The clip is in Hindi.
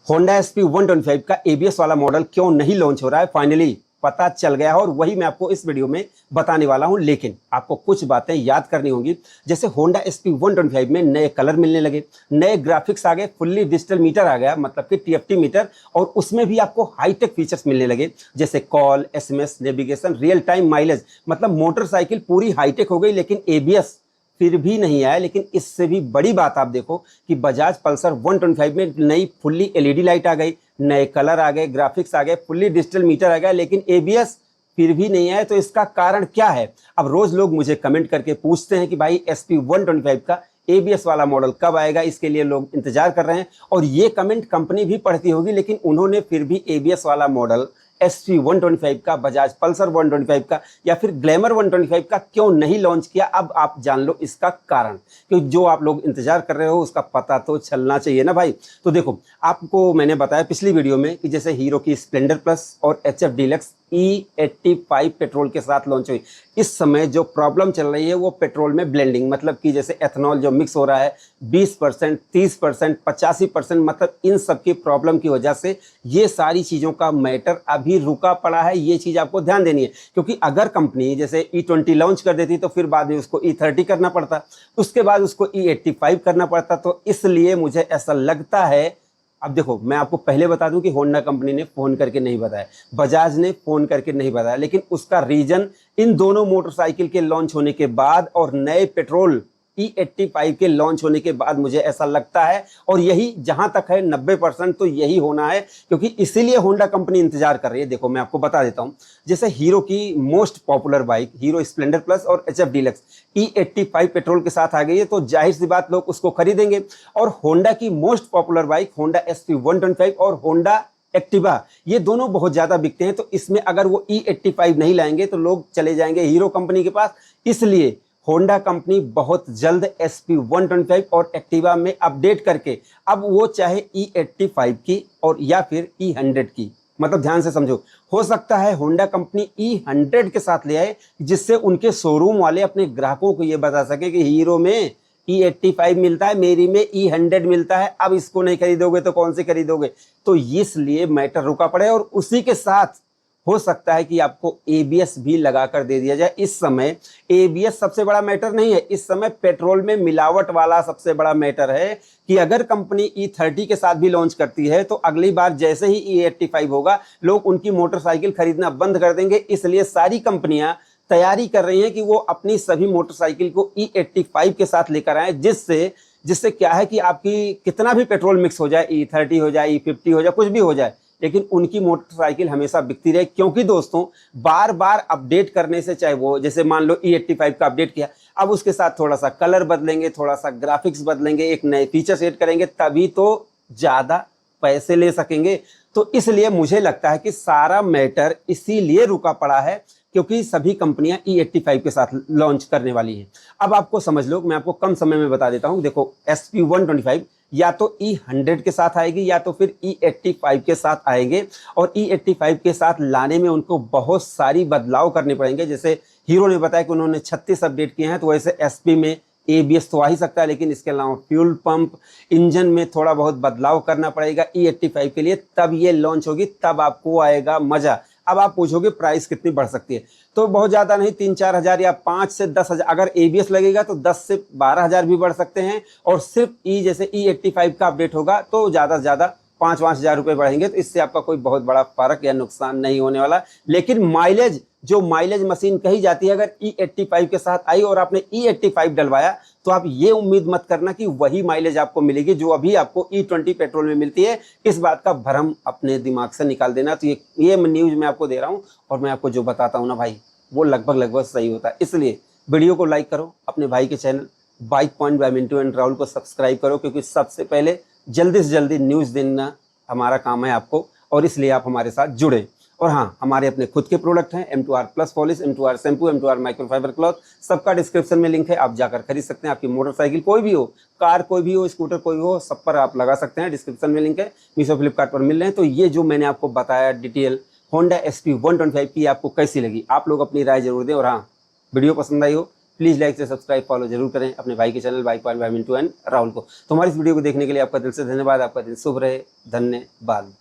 होंडा एसपी 125 का एबीएस वाला मॉडल क्यों नहीं लॉन्च हो रहा है, फाइनली पता चल गया है और वही मैं आपको इस वीडियो में बताने वाला हूं। लेकिन आपको कुछ बातें याद करनी होंगी। जैसे होंडा एसपी 125 में नए कलर मिलने लगे, नए ग्राफिक्स आ गए, फुल्ली डिजिटल मीटर आ गया, मतलब कि टीएफटी मीटर, और उसमें भी आपको हाईटेक फीचर्स मिलने लगे, जैसे call, SMS, navigation, real time mileage. मतलब मोटरसाइकिल पूरी हाईटेक हो गई, लेकिन एबीएस फिर भी नहीं आया। लेकिन इससे भी बड़ी बात आप देखो कि बजाज पल्सर 125 में नई फुल्ली एलईडी लाइट आ गई, नए कलर आ गए, ग्राफिक्स आ गए, फुल्ली डिजिटल मीटर आ गया, लेकिन एबीएस फिर भी नहीं आया। तो इसका कारण क्या है? अब रोज लोग मुझे कमेंट करके पूछते हैं कि भाई एसपी 125 का एबीएस वाला मॉडल कब आएगा, इसके लिए लोग इंतजार कर रहे हैं। और ये कमेंट कंपनी भी पढ़ती होगी, लेकिन उन्होंने फिर भी एबीएस वाला मॉडल एसपी 125 का, बजाज पल्सर 125 का या फिर ग्लैमर 125 का क्यों नहीं लॉन्च किया। अब आप जान लो इसका कारण, क्योंकि जो आप लोग इंतजार कर रहे हो उसका पता तो चलना चाहिए ना भाई। तो देखो, आपको मैंने बताया पिछली वीडियो में कि जैसे हीरो की स्प्लेंडर प्लस और एचएफ डीलक्स E85 पेट्रोल के साथ लॉन्च हुई। इस समय जो प्रॉब्लम चल रही है वो पेट्रोल में ब्लेंडिंग, मतलब कि जैसे एथनॉल जो मिक्स हो रहा है 20%, 30%, 85%, मतलब इन सब की प्रॉब्लम की वजह से ये सारी चीज़ों का मैटर अभी रुका पड़ा है। ये चीज़ आपको ध्यान देनी है, क्योंकि अगर कंपनी जैसे E20 लॉन्च कर देती तो फिर बाद में उसको E30 करना पड़ता, उसके बाद उसको E85 करना पड़ता। तो इसलिए मुझे ऐसा लगता है। अब देखो, मैं आपको पहले बता दूं कि होंडा कंपनी ने फोन करके नहीं बताया, बजाज ने फोन करके नहीं बताया, लेकिन उसका रीजन इन दोनों मोटरसाइकिल के लॉन्च होने के बाद और नए पेट्रोल E85 के लॉन्च होने के बाद मुझे ऐसा लगता है, और यही जहां तक है 90% तो यही होना है, क्योंकि इसीलिए होंडा कंपनी इंतजार कर रही है। देखो, मैं आपको बता देता हूं, जैसे हीरो की most popular bike hero Splendor plus और एचएफ डीलक्स E85 पेट्रोल के साथ आ गई है, तो जाहिर सी बात लोग उसको खरीदेंगे। और होंडा की most popular bike Honda SP 125 और होंडा एक्टिवा, ये दोनों बहुत ज्यादा बिकते हैं। तो इसमें अगर वो E85 नहीं लाएंगे तो लोग चले जाएंगे हीरो कंपनी के पास। इसलिए होंडा कंपनी बहुत जल्द एसपी 125 और एक्टिवा में अपडेट करके, अब वो चाहे E85 की और या फिर E100 की, मतलब ध्यान से समझो, हो सकता है होंडा कंपनी E100 के साथ ले आए, जिससे उनके शोरूम वाले अपने ग्राहकों को ये बता सके कि हीरो में E85 मिलता है, मेरी में E100 मिलता है, अब इसको नहीं खरीदोगे तो कौन से खरीदोगे। तो इसलिए मैटर रुका पड़े, और उसी के साथ हो सकता है कि आपको एबीएस भी लगाकर दे दिया जाए। इस समय एबीएस सबसे बड़ा मैटर नहीं है, इस समय पेट्रोल में मिलावट वाला सबसे बड़ा मैटर है कि अगर कंपनी E30 के साथ भी लॉन्च करती है तो अगली बार जैसे ही E85 होगा, लोग उनकी मोटरसाइकिल खरीदना बंद कर देंगे। इसलिए सारी कंपनियां तैयारी कर रही हैं कि वो अपनी सभी मोटरसाइकिल को E85 के साथ लेकर आए, जिससे क्या है कि आपकी कितना भी पेट्रोल मिक्स हो जाए, E30 हो जाए, E50 हो जाए, कुछ भी हो जाए, लेकिन उनकी मोटरसाइकिल हमेशा बिकती रहे। क्योंकि दोस्तों, बार बार अपडेट करने से, चाहे वो जैसे मान लो E85 का अपडेट किया, अब उसके साथ थोड़ा सा कलर बदलेंगे, थोड़ा सा ग्राफिक्स बदलेंगे, एक नए फीचर्स ऐड करेंगे, तभी तो ज्यादा पैसे ले सकेंगे। तो इसलिए मुझे लगता है कि सारा मैटर इसीलिए रुका पड़ा है, क्योंकि सभी कंपनियां E85 के साथ लॉन्च करने वाली हैं। अब आपको समझ लो, मैं आपको कम समय में बता देता हूं। देखो, एसपी 125 या तो E100 के साथ आएगी या तो फिर E85 के साथ आएंगे, और E85 के साथ लाने में उनको बहुत सारी बदलाव करने पड़ेंगे। जैसे हीरो ने बताया कि उन्होंने 36 अपडेट किए हैं, तो वैसे एसपी में एबीएस तो आ ही सकता है, लेकिन इसके अलावा फ्यूल पंप, इंजन में थोड़ा बहुत बदलाव करना पड़ेगा E85 के लिए। तब ये लॉन्च होगी, तब आपको आएगा मजा। अब आप पूछोगे प्राइस कितनी बढ़ सकती है, तो बहुत ज्यादा नहीं, 3-4 हजार या 5 से 10 हजार। अगर एबीएस लगेगा तो 10 से 12 हजार भी बढ़ सकते हैं, और सिर्फ जैसे E85 का अपडेट होगा तो ज्यादा से ज्यादा 5-5 हजार रुपए बढ़ेंगे। तो इससे आपका कोई बहुत बड़ा फर्क या नुकसान नहीं होने वाला। लेकिन माइलेज, जो माइलेज मशीन कही जाती है, अगर E85 के साथ आई और आपने E85 डलवाया, तो आप ये उम्मीद मत करना कि वही माइलेज आपको मिलेगी जो अभी आपको E20 पेट्रोल में मिलती है। इस बात का भ्रम अपने दिमाग से निकाल देना। तो ये न्यूज मैं आपको दे रहा हूं, और मैं आपको जो बताता हूं ना भाई, वो लगभग सही होता है। इसलिए वीडियो को लाइक करो, अपने भाई के channel bike point by Mintu and Rahul को सब्सक्राइब करो, क्योंकि सबसे पहले जल्दी से जल्दी न्यूज देना हमारा काम है आपको, और इसलिए आप हमारे साथ जुड़े। और हाँ, हमारे अपने खुद के प्रोडक्ट हैं, M2R plus polish, M2R shampoo, M2R microfibre cloth, सबका डिस्क्रिप्शन में लिंक है, आप जाकर खरीद सकते हैं। आपकी मोटरसाइकिल कोई भी हो, कार कोई भी हो, स्कूटर कोई भी हो, सब पर आप लगा सकते हैं। डिस्क्रिप्शन में लिंक है, मीशो फ्लिपकार्ट पर मिल रहे हैं। तो ये जो मैंने आपको बताया डिटेल होंडा एसपी 125 की, आपको कैसी लगी? आप लोग अपनी राय जरूर दें। और हाँ, वीडियो पसंद आई हो प्लीज़ लाइक से सब्सक्राइब फॉलो जरूर करें अपने भाई के channel bike point by Mintu and Rahul को। तो हमारी इस वीडियो को देखने के लिए आपका दिल से धन्यवाद। आपका दिन शुभ रहे। धन्यवाद।